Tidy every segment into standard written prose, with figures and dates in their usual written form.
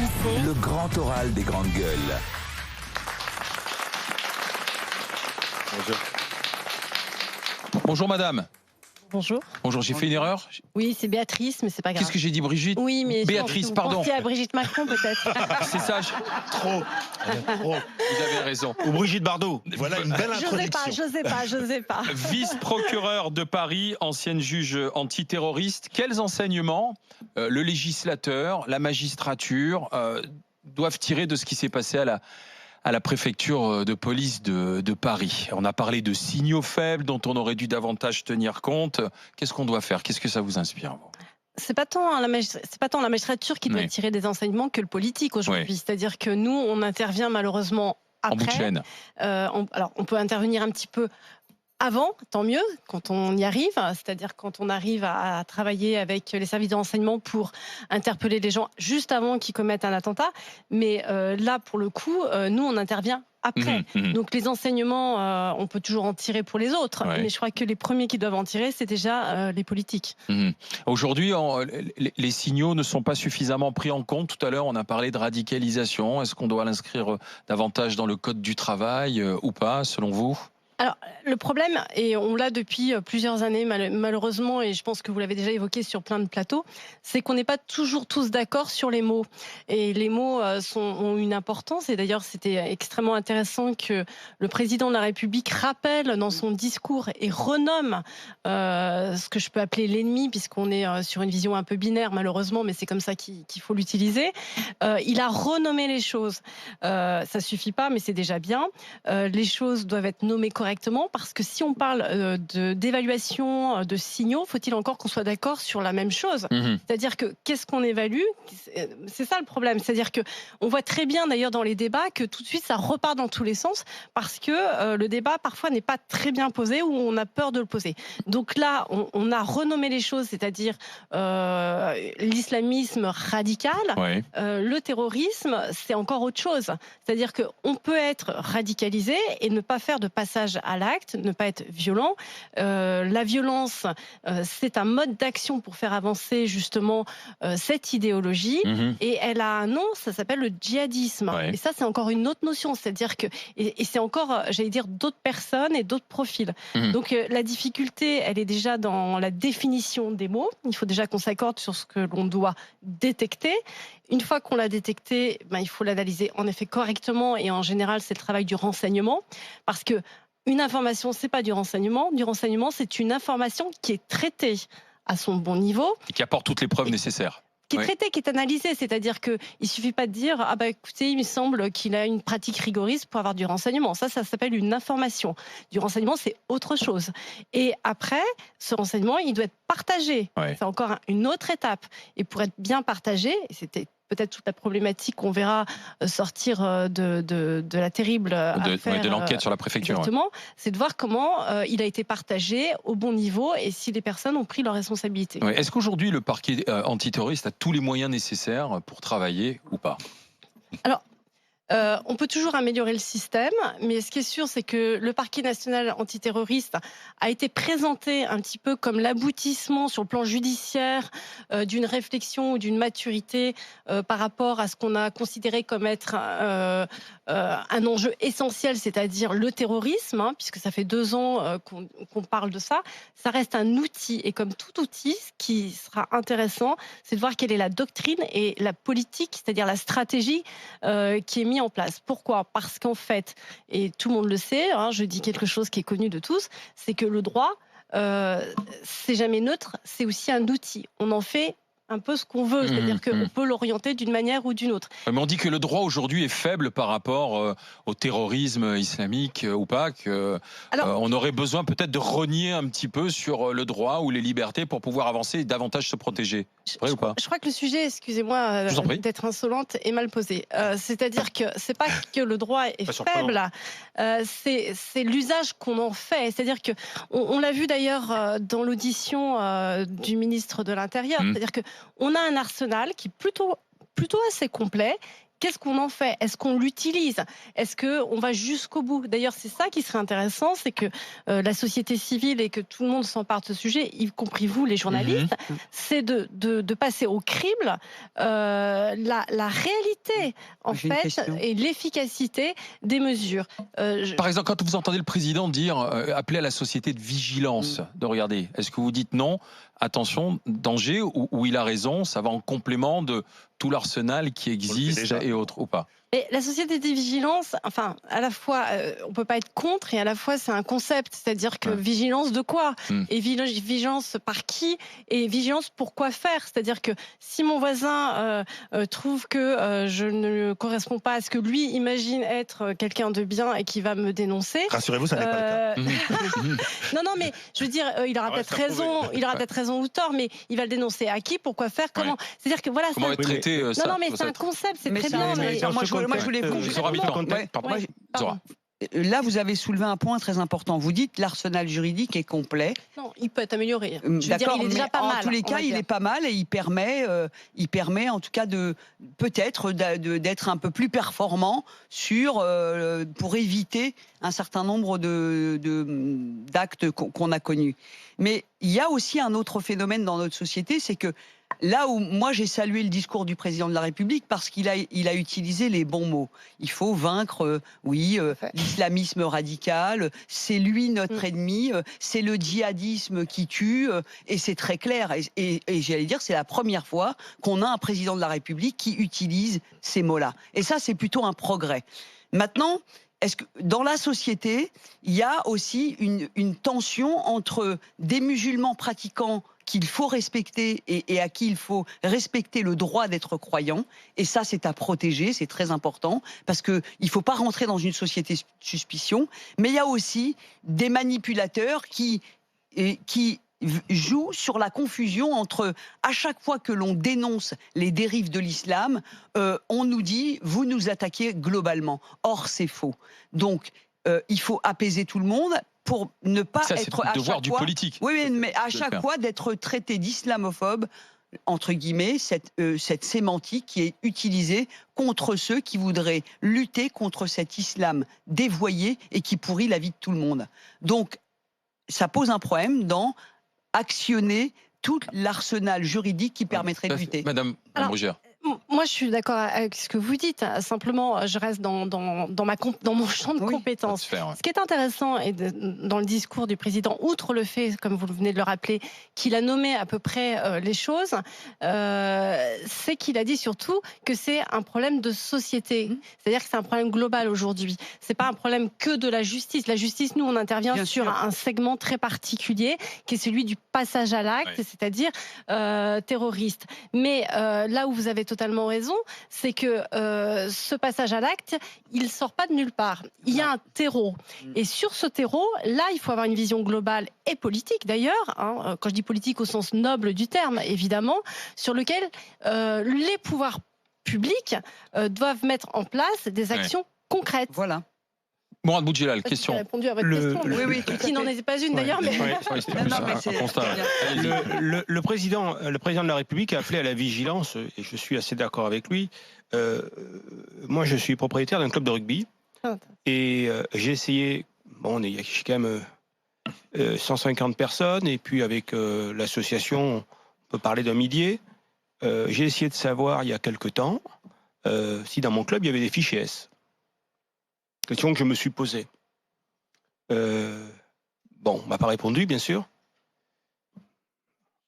RMC. Le grand oral des grandes gueules. Bonjour. Bonjour madame. Bonjour. Bonjour, j'ai fait une erreur. Oui, c'est Béatrice, mais c'est pas grave. Qu'est-ce que j'ai dit, Brigitte? Oui, mais Béatrice, pardon. Pensez à Brigitte Macron peut-être. C'est ça. Trop. Vous avez raison. Ou Brigitte Bardot. Voilà une belle introduction. J'osais pas. Vice-procureur de Paris, ancienne juge antiterroriste. Quels enseignements le législateur, la magistrature doivent tirer de ce qui s'est passé à la préfecture de police de Paris? On a parlé de signaux faibles dont on aurait dû davantage tenir compte. Qu'est-ce qu'on doit faire? Qu'est-ce que ça vous inspire, vous? C'est pas tant la magistrature qui doit tirer des enseignements que le politique aujourd'hui. Oui. C'est-à-dire que nous, on intervient malheureusement après. En bout de chaîne. Alors, on peut intervenir un petit peu avant, tant mieux, quand on y arrive, c'est-à-dire quand on arrive à travailler avec les services de renseignement pour interpeller les gens juste avant qu'ils commettent un attentat. Mais là, pour le coup, nous, on intervient après. Donc les enseignements, on peut toujours en tirer pour les autres, mais je crois que les premiers qui doivent en tirer, c'est déjà les politiques. Aujourd'hui, les signaux ne sont pas suffisamment pris en compte. Tout à l'heure, on a parlé de radicalisation. Est-ce qu'on doit l'inscrire davantage dans le code du travail ou pas, selon vous ? Alors, le problème, et on l'a depuis plusieurs années malheureusement, et je pense que vous l'avez déjà évoqué sur plein de plateaux, c'est qu'on n'est pas toujours tous d'accord sur les mots. Et les mots ont une importance, et d'ailleurs c'était extrêmement intéressant que le président de la République rappelle dans son discours et renomme ce que je peux appeler l'ennemi, puisqu'on est sur une vision un peu binaire malheureusement, mais c'est comme ça qu'il faut l'utiliser. Il a renommé les choses. Ça suffit pas, mais c'est déjà bien. Les choses doivent être nommées correctement, parce que si on parle d'évaluation de signaux, faut-il encore qu'on soit d'accord sur la même chose? C'est-à-dire que qu'est-ce qu'on évalue? C'est ça le problème. C'est-à-dire que on voit très bien d'ailleurs dans les débats que tout de suite ça repart dans tous les sens, parce que le débat parfois n'est pas très bien posé ou on a peur de le poser. Donc là, on a renommé les choses, c'est-à-dire l'islamisme radical, le terrorisme, c'est encore autre chose. C'est-à-dire qu'on peut être radicalisé et ne pas faire de passage à l'acte, ne pas être violent. La violence, c'est un mode d'action pour faire avancer justement cette idéologie, et elle a un nom, ça s'appelle le djihadisme. Et ça, c'est encore une autre notion, c'est-à-dire que, et c'est encore, j'allais dire, d'autres personnes et d'autres profils. Donc la difficulté, elle est déjà dans la définition des mots. Il faut déjà qu'on s'accorde sur ce que l'on doit détecter. Une fois qu'on l'a détecté, il faut l'analyser en effet correctement, et en général, c'est le travail du renseignement, parce que une information, c'est pas du renseignement. Du renseignement, c'est une information qui est traitée à son bon niveau. Et qui apporte toutes les preuves nécessaires. Qui est traitée, qui est analysée. C'est-à-dire qu'il ne suffit pas de dire « Ah bah écoutez, il me semble qu'il a une pratique rigoriste pour avoir du renseignement ». Ça s'appelle une information. Du renseignement, c'est autre chose. Et après, ce renseignement, il doit être partagé. C'est encore une autre étape. Et pour être bien partagé, et c'était peut-être toute la problématique qu'on verra sortir de la terrible affaire, de l'enquête sur la préfecture. Exactement, c'est de voir comment il a été partagé au bon niveau et si les personnes ont pris leurs responsabilités. Est-ce qu'aujourd'hui le parquet antiterroriste a tous les moyens nécessaires pour travailler ou pas? Alors, on peut toujours améliorer le système, mais ce qui est sûr, c'est que le parquet national antiterroriste a été présenté un petit peu comme l'aboutissement sur le plan judiciaire d'une réflexion ou d'une maturité par rapport à ce qu'on a considéré comme être un enjeu essentiel, c'est-à-dire le terrorisme, puisque ça fait 2 ans qu'on parle de ça. Ça reste un outil, et comme tout outil, ce qui sera intéressant, c'est de voir quelle est la doctrine et la politique, c'est-à-dire la stratégie qui est mise en place. Pourquoi? Parce qu'en fait, et tout le monde le sait, je dis quelque chose qui est connu de tous, c'est que le droit, c'est jamais neutre, c'est aussi un outil. On en fait un peu ce qu'on veut, c'est-à-dire qu'on peut l'orienter d'une manière ou d'une autre. Mais on dit que le droit aujourd'hui est faible par rapport au terrorisme islamique ou pas, on aurait besoin peut-être de renier un petit peu sur le droit ou les libertés pour pouvoir avancer et davantage se protéger. Vrai ou pas? Je crois que le sujet, excusez-moi d'être insolente, est mal posé. C'est-à-dire que c'est pas que le droit est faible, c'est l'usage qu'on en fait. C'est-à-dire que on l'a vu d'ailleurs dans l'audition du ministre de l'Intérieur, c'est-à-dire que on a un arsenal qui est plutôt assez complet. Qu'est-ce qu'on en fait? Est-ce qu'on l'utilise? Est-ce qu'on va jusqu'au bout? D'ailleurs, c'est ça qui serait intéressant, c'est que la société civile et que tout le monde s'empare de ce sujet, y compris vous, les journalistes, c'est de passer au crible la réalité l'efficacité, en J'ai une fait, question. et l'efficacité des mesures. Par exemple, quand vous entendez le président dire appeler à la société de vigilance, de regarder, est-ce que vous dites non, attention, danger, ou il a raison, ça va en complément de tout l'arsenal qui existe déjà. et autres, ou pas? Et la société de vigilance, enfin, à la fois, on peut pas être contre, et à la fois, c'est un concept, c'est-à-dire que Ouais. vigilance de quoi et Mm. vigilance par qui, et vigilance pour quoi faire. C'est-à-dire que si mon voisin trouve que je ne corresponds pas à ce que lui imagine être quelqu'un de bien et qui va me dénoncer. Rassurez-vous, ça n'est pas le cas. Non, mais je veux dire, il aura Ouais, peut-être ça raison, pouvait. il aura peut-être raison ou tort, mais il va le dénoncer à qui, pourquoi faire, comment. C'est-à-dire que voilà, c'est Comment un... être traité ça? Non, mais c'est un ça- concept, c'est Mais très c'est- bien. mais Mais... dans moi, je voulais vous Zora Bitton. Ouais. Pardon. Ouais, Zora. Là, vous avez soulevé un point très important. Vous dites l'arsenal juridique est complet. Non, il peut être amélioré. Je veux dire, D'accord, il est déjà mais pas en mal. tous les on cas, va il dire. est pas mal et il permet en tout cas de peut-être d'être un peu plus performant pour éviter un certain nombre d'actes qu'on a connus. Mais il y a aussi un autre phénomène dans notre société, c'est que là où moi j'ai salué le discours du président de la République parce qu'il a utilisé les bons mots. Il faut vaincre, l'islamisme radical, c'est lui notre ennemi, c'est le djihadisme qui tue, et c'est très clair. Et j'allais dire, c'est la première fois qu'on a un président de la République qui utilise ces mots-là. Et ça, c'est plutôt un progrès. Maintenant, est-ce que dans la société, il y a aussi une tension entre des musulmans pratiquants qu'il faut respecter et à qui il faut respecter le droit d'être croyant. Et ça, c'est à protéger, c'est très important, parce qu'il ne faut pas rentrer dans une société suspicion. Mais il y a aussi des manipulateurs qui joue sur la confusion entre, à chaque fois que l'on dénonce les dérives de l'islam, on nous dit, vous nous attaquez globalement. Or, c'est faux. Donc, il faut apaiser tout le monde pour ne pas Ça, c'est être le à devoir chaque du fois... politique. Oui, mais à de chaque faire. fois d'être traité d'islamophobe, entre guillemets, cette sémantique qui est utilisée contre ceux qui voudraient lutter contre cet islam dévoyé et qui pourrit la vie de tout le monde. Donc, ça pose un problème dans actionner tout l'arsenal juridique qui permettrait de lutter. Madame Brugère. Moi, je suis d'accord avec ce que vous dites. Simplement, je reste dans mon champ de compétences. Ce qui est intéressant dans le discours du président, outre le fait, comme vous venez de le rappeler, qu'il a nommé à peu près les choses, c'est qu'il a dit surtout que c'est un problème de société. C'est-à-dire que c'est un problème global aujourd'hui. C'est pas un problème que de la justice. La justice, nous, on intervient Bien sur sûr. un segment très particulier, qui est celui du passage à l'acte, c'est-à-dire terroriste. Mais là où vous avez totalement raison, c'est que ce passage à l'acte, il sort pas de nulle part. Il y a un terreau. Et sur ce terreau, là, il faut avoir une vision globale et politique d'ailleurs, hein, quand je dis politique au sens noble du terme, évidemment, sur lequel les pouvoirs publics doivent mettre en place des actions concrètes. Voilà. Mourad Boudjelal, J'ai question. répondu à votre question. Oui, tout à Qui n'en fait. était pas une d'ailleurs, mais... Ouais, c'était Non, plus non, mais un c'est constat. très bien. Allez-y. Le président de la République a appelé à la vigilance, et je suis assez d'accord avec lui. Moi, je suis propriétaire d'un club de rugby, et j'ai essayé, bon, il y a quand même 150 personnes, et puis avec l'association, on peut parler d'un millier. J'ai essayé de savoir, il y a quelque temps, si dans mon club, il y avait des fichiers S. Question que je me suis posée. Bon, on m'a pas répondu, bien sûr.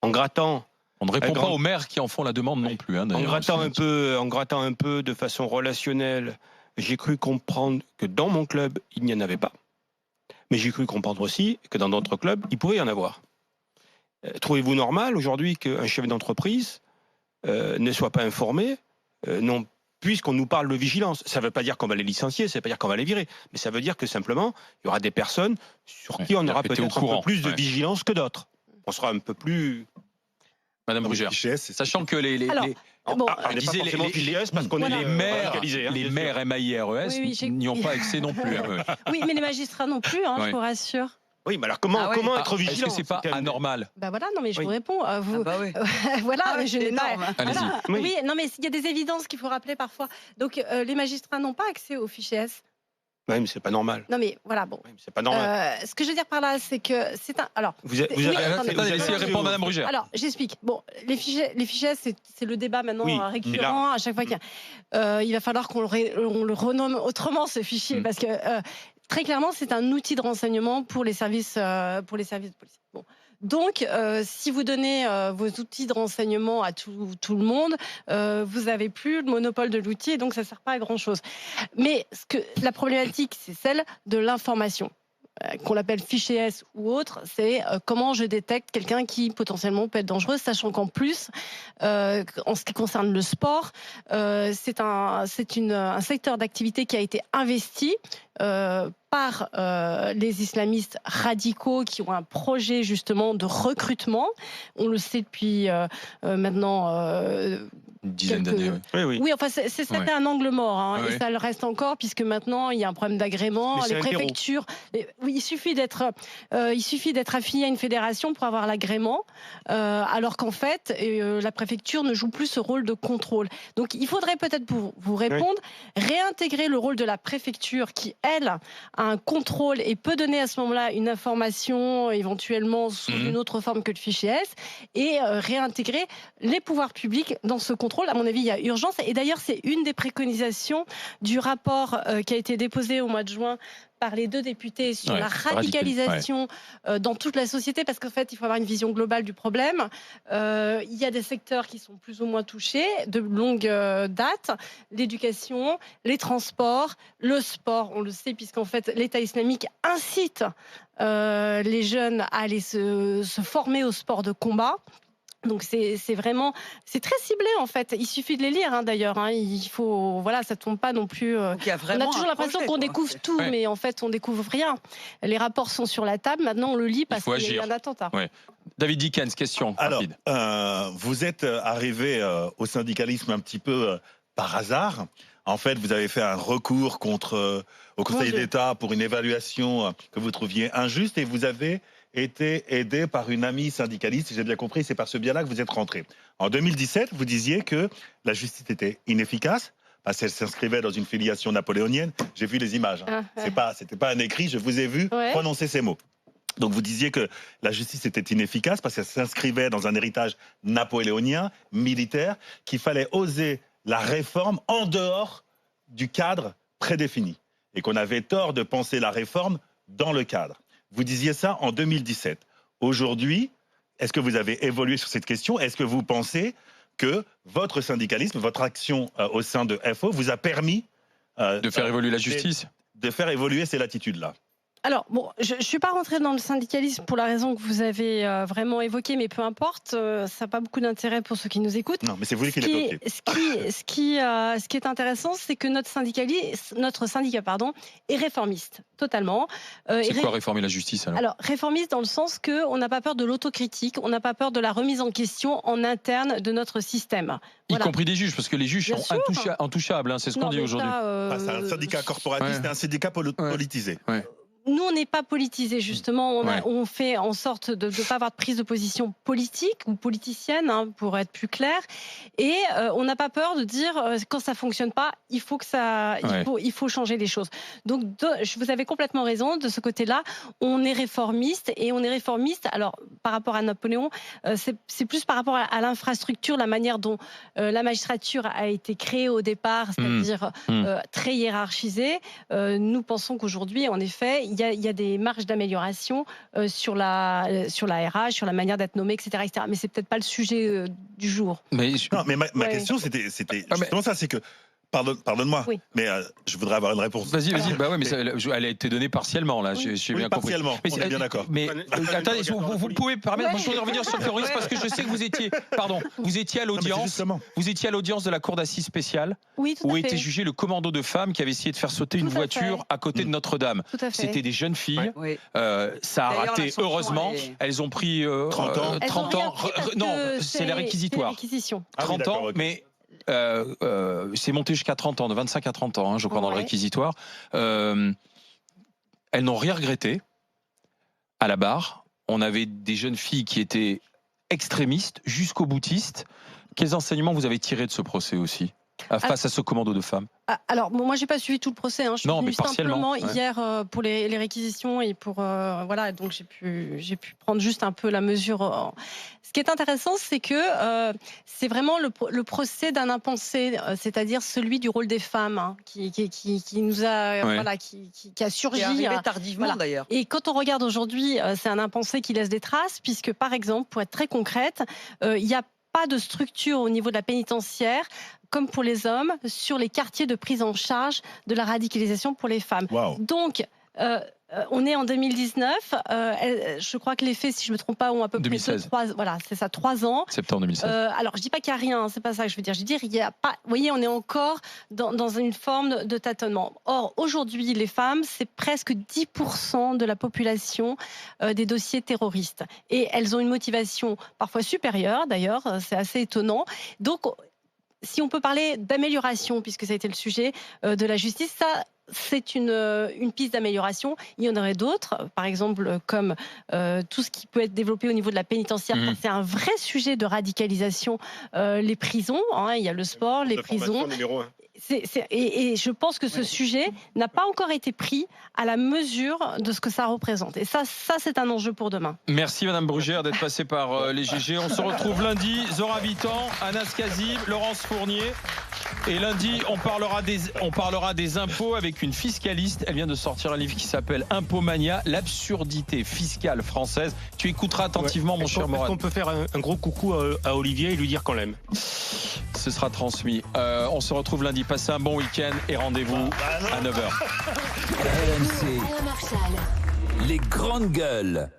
En grattant... On ne répond pas aux maires qui en font la demande non plus. Hein, En d'ailleurs. grattant un peu de façon relationnelle, j'ai cru comprendre que dans mon club, il n'y en avait pas. Mais j'ai cru comprendre aussi que dans d'autres clubs, il pouvait y en avoir. Trouvez-vous normal aujourd'hui qu'un chef d'entreprise ne soit pas informé, non, puisqu'on nous parle de vigilance? Ça ne veut pas dire qu'on va les licencier, ça ne veut pas dire qu'on va les virer, mais ça veut dire que simplement, il y aura des personnes sur qui on aura peut-être un peu plus de vigilance que d'autres. On sera un peu plus... Madame Brugère, sachant que les maires MAIRES n'y ont pas accès non plus. Oui, mais les magistrats non plus, hein, je vous rassure. Oui, mais alors comment être vigilant? Est-ce que c'est pas anormal? Ben voilà, non mais je vous réponds. Vous, voilà, Ah ouais, je n'ai pas. Voilà. Oui, non mais il y a des évidences qu'il faut rappeler parfois. Donc les magistrats n'ont pas accès aux fichiers S. Ouais, mais c'est pas normal. Non mais voilà, bon. Ouais, mais c'est pas normal. Ce que je veux dire par là, c'est que c'est un. Alors, Vous avez, oui, Attendez, laissez répondre Madame Brugère. alors j'explique. Bon, les fichiers, c'est le débat maintenant Oui, récurrent à chaque fois qu'il y a. Il va falloir qu'on le renomme autrement ce fichier parce que très clairement, c'est un outil de renseignement pour les services de police. Bon. Donc, si vous donnez vos outils de renseignement à tout le monde, vous n'avez plus le monopole de l'outil et donc ça ne sert pas à grand-chose. Mais la problématique, c'est celle de l'information. Qu'on l'appelle fichier S ou autre, c'est comment je détecte quelqu'un qui potentiellement peut être dangereux, sachant qu'en plus, en ce qui concerne le sport, c'est un secteur d'activité qui a été investi par les islamistes radicaux qui ont un projet justement de recrutement. On le sait depuis maintenant une dizaine d'années. Oui, enfin, c'était un angle mort, hein, et ça le reste encore, puisque maintenant, il y a un problème d'agrément. Les préfectures, oui, il suffit d'être affilié à une fédération pour avoir l'agrément, alors qu'en fait, la préfecture ne joue plus ce rôle de contrôle. Donc, il faudrait peut-être, pour vous répondre, réintégrer le rôle de la préfecture qui, elle, a un contrôle et peut donner à ce moment-là une information, éventuellement sous une autre forme que le fichier S, et réintégrer les pouvoirs publics dans ce contrôle. À mon avis, il y a urgence. Et d'ailleurs, c'est une des préconisations du rapport qui a été déposé au mois de juin par les 2 députés sur la radicalisation dans toute la société, parce qu'en fait, il faut avoir une vision globale du problème. Il y a des secteurs qui sont plus ou moins touchés de longue date, l'éducation, les transports, le sport, on le sait, puisqu'en fait, l'État islamique incite les jeunes à aller se former au sport de combat. Donc c'est très ciblé en fait. Il suffit de les lire d'ailleurs. Il faut ça tombe pas non plus. On a toujours l'impression qu'on découvre tout, mais en fait on découvre rien. Les rapports sont sur la table. Maintenant on le lit parce qu'il y a un attentat. Ouais. David Dickens, question rapide. Vous êtes arrivé au syndicalisme un petit peu par hasard. En fait, vous avez fait un recours au Conseil d'État pour une évaluation que vous trouviez injuste et vous avez été aidé par une amie syndicaliste, si j'ai bien compris, c'est par ce biais-là que vous êtes rentré. En 2017, vous disiez que la justice était inefficace, parce qu'elle s'inscrivait dans une filiation napoléonienne. J'ai vu les images. C'était pas un écrit, je vous ai vu prononcer ces mots. Donc vous disiez que la justice était inefficace parce qu'elle s'inscrivait dans un héritage napoléonien, militaire, qu'il fallait oser la réforme en dehors du cadre prédéfini. Et qu'on avait tort de penser la réforme dans le cadre. Vous disiez ça en 2017. Aujourd'hui, est-ce que vous avez évolué sur cette question? Est-ce que vous pensez que votre syndicalisme, votre action au sein de FO vous a permis de faire évoluer la justice? De faire évoluer ces latitudes-là? Alors, bon, je ne suis pas rentrée dans le syndicalisme pour la raison que vous avez vraiment évoquée, mais peu importe, ça n'a pas beaucoup d'intérêt pour ceux qui nous écoutent. Non, mais c'est vous qui l'évoquez. Ce qui est intéressant, c'est que notre syndicat est réformiste, totalement. C'est quoi réformer la justice alors réformiste dans le sens qu'on n'a pas peur de l'autocritique, on n'a pas peur de la remise en question en interne de notre système. Y compris des juges, parce que les juges sont intouchables, c'est ce qu'on dit aujourd'hui. C'est un syndicat corporatiste et un syndicat politisé. Nous, on n'est pas politisé, justement. On fait en sorte de ne pas avoir de prise de position politique ou politicienne, pour être plus clair. Et on n'a pas peur de dire, quand ça ne fonctionne pas, il faut changer les choses. Donc, vous avez complètement raison. De ce côté-là, on est réformiste. Et on est réformiste, alors, par rapport à Napoléon, c'est plus par rapport à l'infrastructure, la manière dont la magistrature a été créée au départ, c'est-à-dire très hiérarchisée. Nous pensons qu'aujourd'hui, en effet, il y a des marges d'amélioration sur la RH, sur la manière d'être nommé, etc., etc. Mais c'est peut-être pas le sujet du jour. Mais ma question, c'était justement ça, c'est que pardonne-moi, mais je voudrais avoir une réponse. Vas-y. Mais elle a été donnée partiellement là. J'ai bien compris. Partiellement. On est bien d'accord. Mais attendez, vous pouvez permettre. Moi, je voudrais revenir sur le terrorisme parce que je sais que vous étiez à l'audience. Vous étiez à l'audience de la cour d'assises spéciale où était jugé le commando de femmes qui avait essayé de faire sauter une voiture à côté de Notre-Dame. C'était des jeunes filles. Ça a raté heureusement. Elles ont pris 30 ans. Non, c'est les réquisitoires. 30 ans, mais c'est monté jusqu'à 30 ans, de 25 à 30 ans, je crois, dans le réquisitoire. Elles n'ont rien regretté. À la barre, on avait des jeunes filles qui étaient extrémistes jusqu'au boutiste. Quels enseignements vous avez tirés de ce procès aussi? face à ce commando de femmes? Alors, moi, j'ai pas suivi tout le procès. Je suis venue simplement hier pour les réquisitions et pour voilà. Donc, j'ai pu prendre juste un peu la mesure. Ce qui est intéressant, c'est que c'est vraiment le procès d'un impensé, c'est-à-dire celui du rôle des femmes, qui nous a voilà, qui a surgi. Qui est arrivé tardivement d'ailleurs. Et quand on regarde aujourd'hui, c'est un impensé qui laisse des traces, puisque par exemple, pour être très concrète, il y a pas de structure au niveau de la pénitentiaire, comme pour les hommes, sur les quartiers de prise en charge de la radicalisation pour les femmes. Wow. Donc, on est en 2019. Je crois que les faits, si je ne me trompe pas, ont à peu 2016. près 3 ans. Septembre 2016. Alors, je dis pas qu'il n'y a rien, c'est pas ça que je veux dire. Je veux dire, il y a pas. Vous voyez, on est encore dans une forme de tâtonnement. Or, aujourd'hui, les femmes, c'est presque 10% de la population des dossiers terroristes, et elles ont une motivation parfois supérieure. D'ailleurs, c'est assez étonnant. Donc, si on peut parler d'amélioration, puisque ça a été le sujet de la justice, ça, c'est une piste d'amélioration. Il y en aurait d'autres, par exemple comme tout ce qui peut être développé au niveau de la pénitentiaire. C'est un vrai sujet de radicalisation. Les prisons, il y a le sport, les prisons. Et je pense que ce sujet n'a pas encore été pris à la mesure de ce que ça représente. Et ça c'est un enjeu pour demain. Merci Madame Brugère d'être passée par les GG. On se retrouve lundi. Zora Vitan, Anas Kazib, Laurence Fournier. Et lundi, on parlera des impôts avec une fiscaliste. Elle vient de sortir un livre qui s'appelle Impômania, l'absurdité fiscale française. Tu écouteras attentivement, mon cher Morad. On peut faire un gros coucou à Olivier et lui dire qu'on l'aime. Ce sera transmis. On se retrouve lundi. Passez un bon week-end et rendez-vous à 9h. RMC, les grandes gueules.